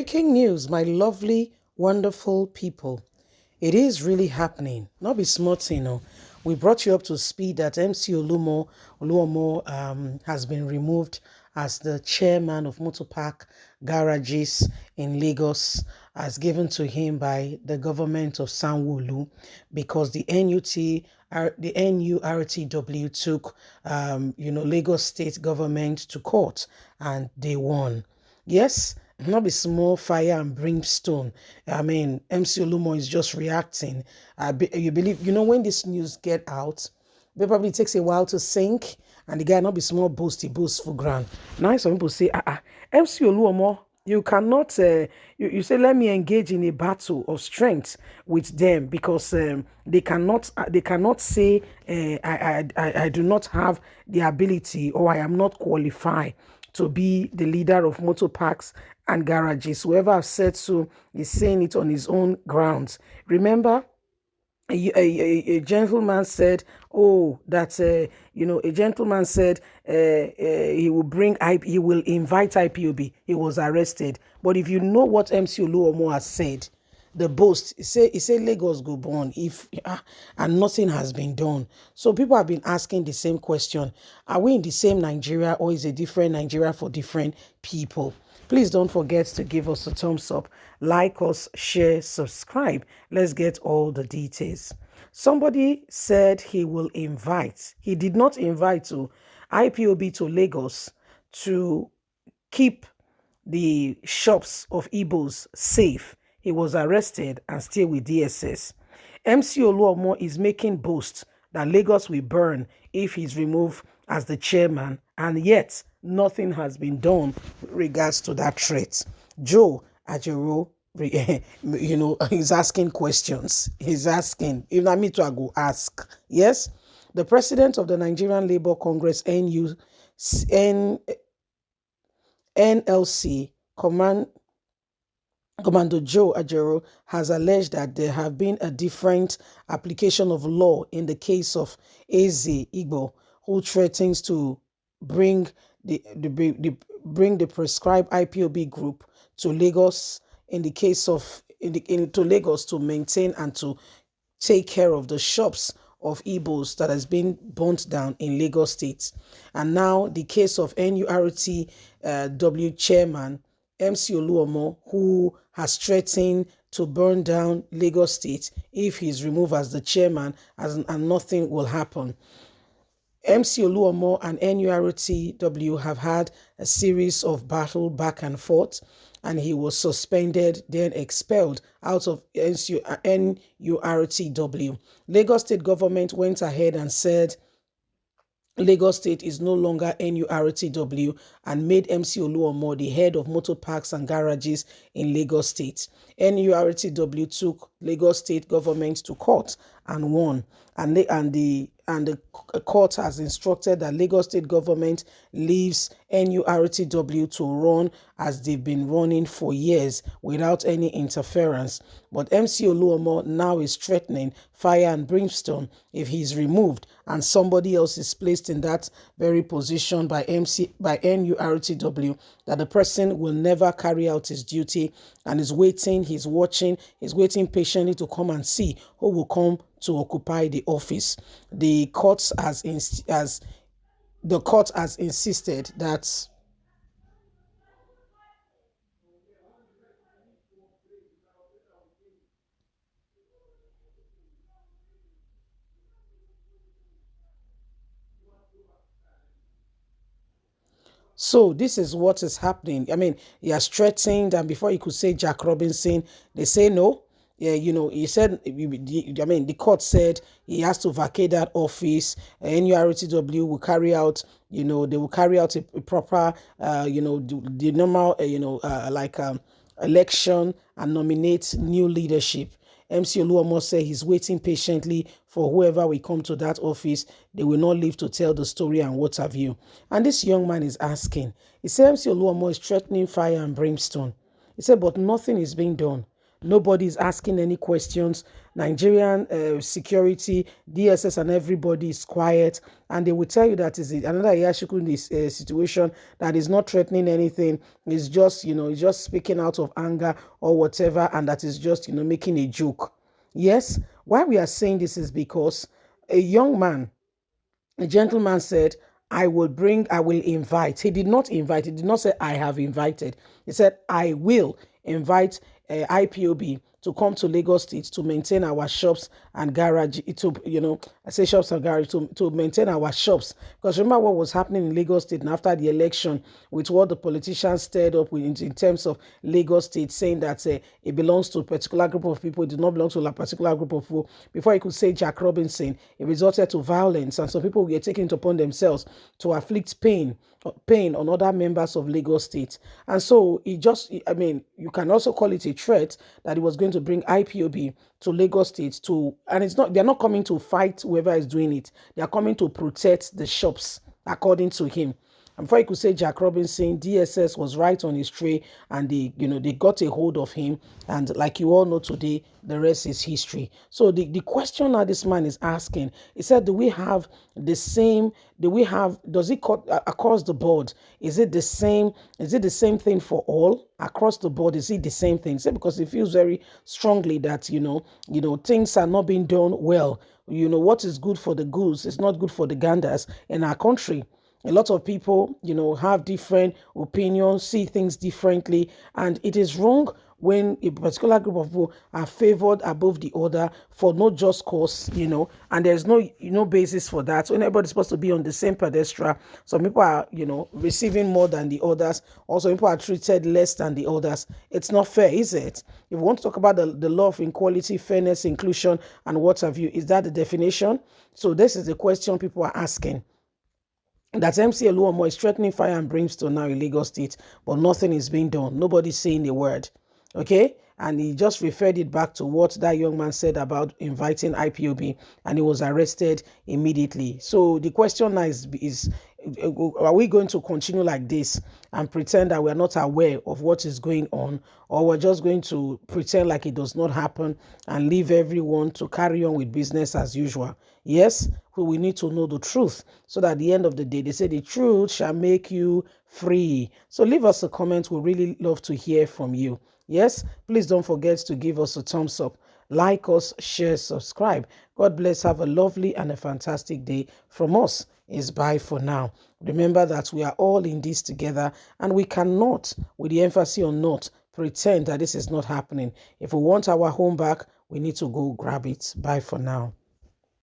Breaking news, my lovely, wonderful people. It is really happening. Not be smart, you know. We brought you up to speed that MC Oluomo has been removed as the chairman of Motor Park Garages in Lagos, as given to him by the government of Sanwo-Olu, because the the NURTW took, Lagos state government to court, and they won. Yes, not be small fire and brimstone. I mean, MC Olumo is just reacting. You believe, when this news get out, it probably takes a while to sink, and the guy not be small boast, he boasts for grand. Now some people say, MC Oluomo, you cannot, you say, let me engage in a battle of strength with them because they cannot say I do not have the ability or I am not qualified to be the leader of motor parks and garages. Whoever has said so is saying it on his own grounds. Remember, a gentleman said, "Oh, that's a gentleman said he will he will invite IPOB. He was arrested. But if you know what MC Oluomo has said, the boast, he say Lagos go born if and nothing has been done. So people have been asking the same question: Are we in the same Nigeria, or is it different Nigeria for different people? Please don't forget to give us a thumbs up, like us, share, subscribe. Let's get all the details. Somebody said he will invite. He did not invite to IPOB to Lagos to keep the shops of Igbos safe. He was arrested and still with DSS. MC Oluomo is making boast that Lagos will burn if he's removed as the chairman, and yet nothing has been done with regards to that threat. Joe Ajaero, he's asking questions. He's asking. If not me too, I go ask. Yes, the president of the Nigerian Labour Congress NLC, Commando Joe Ajaero, has alleged that there have been a different application of law in the case of Eze Igbo, who threatens to bring the prescribed IPOB group to Lagos to Lagos to maintain and to take care of the shops of Igbos that has been burnt down in Lagos State. And now the case of NURTW chairman MC Oluomo, who has threatened to burn down Lagos State if he's removed as the chairman, and nothing will happen. MC Oluomo and NURTW have had a series of battle back and forth, and he was suspended, then expelled out of NURTW. Lagos State government went ahead and said Lagos State is no longer NURTW and made MC Oluomo the head of motor parks and garages in Lagos State. NURTW took Lagos State government to court and won. And the court has instructed that Lagos State government leaves NURTW to run as they've been running for years without any interference. But MC Oluomo now is threatening fire and brimstone if he's removed and somebody else is placed in that very position by NURTW, that the person will never carry out his duty and is waiting, he's waiting patiently to come and see who will come to occupy the office. The court has insisted that so this is what is happening. I mean, he has threatened, and before he could say Jack Robinson, they say no. Yeah, he said, I mean, the court said he has to vacate that office. NURTW will carry out, they will carry out a proper, the normal, election and nominate new leadership. MC Oluomo said he's waiting patiently for whoever will come to that office. They will not live to tell the story and what have you. And this young man is asking, he said MC Oluomo is threatening fire and brimstone. He said, but nothing is being done. Nobody's asking any questions. Nigerian security, DSS, and everybody is quiet, and they will tell you that is another Iyashikwu in this situation that is not threatening anything. Is just is just speaking out of anger or whatever, and that is just making a joke. Yes, why we are saying this is because a young man, a gentleman said, I will invite. He did not invite. He did not say, I have invited. He said, I will invite IPOB to come to Lagos State to maintain our shops and garage, I say shops and garage, to maintain our shops. Because remember what was happening in Lagos State and after the election with what the politicians stirred up with in terms of Lagos State, saying that it belongs to a particular group of people, it did not belong to a particular group of people. Before you could say Jack Robinson, it resulted to violence, and some people were taking it upon themselves to afflict pain on other members of Lagos State. And so you can also call it a threat that it was going to bring IPOB to Lagos State they're not coming to fight whoever is doing it. They are coming to protect the shops, according to him. And before you could say Jack Robinson, DSS was right on his tray, and they got a hold of him. And like you all know today, the rest is history. So the question now this man is asking, he said, does it cut across the board? Is it the same thing for all across the board? Is it the same thing? He said, because he feels very strongly that, things are not being done well. What is good for the goose is not good for the ganders in our country. A lot of people, have different opinions, see things differently, and it is wrong when a particular group of people are favored above the other for no just cause, and there's no basis for that. So everybody's supposed to be on the same pedestal. Some people are, receiving more than the others. Also, people are treated less than the others. It's not fair, is it? If we want to talk about the law of equality, fairness, inclusion, and what have you, is that the definition? So this is the question people are asking. That MC Oluomo is threatening fire and brimstone now in Lagos State, but nothing is being done. Nobody's saying a word. Okay? And he just referred it back to what that young man said about inviting IPOB, and he was arrested immediately. So the question now is are we going to continue like this and pretend that we're not aware of what is going on, or we're just going to pretend like it does not happen and leave everyone to carry on with business as usual? Yes, we need to know the truth, so that at the end of the day, they say the truth shall make you free. So leave us a comment. We really love to hear from you. Yes, please don't forget to give us a thumbs up, like us, share, subscribe. God bless. Have a lovely and a fantastic day. From us is bye for now. Remember that we are all in this together, and we cannot, with the emphasis on not, pretend that this is not happening. If we want our home back, we need to go grab it. Bye for now.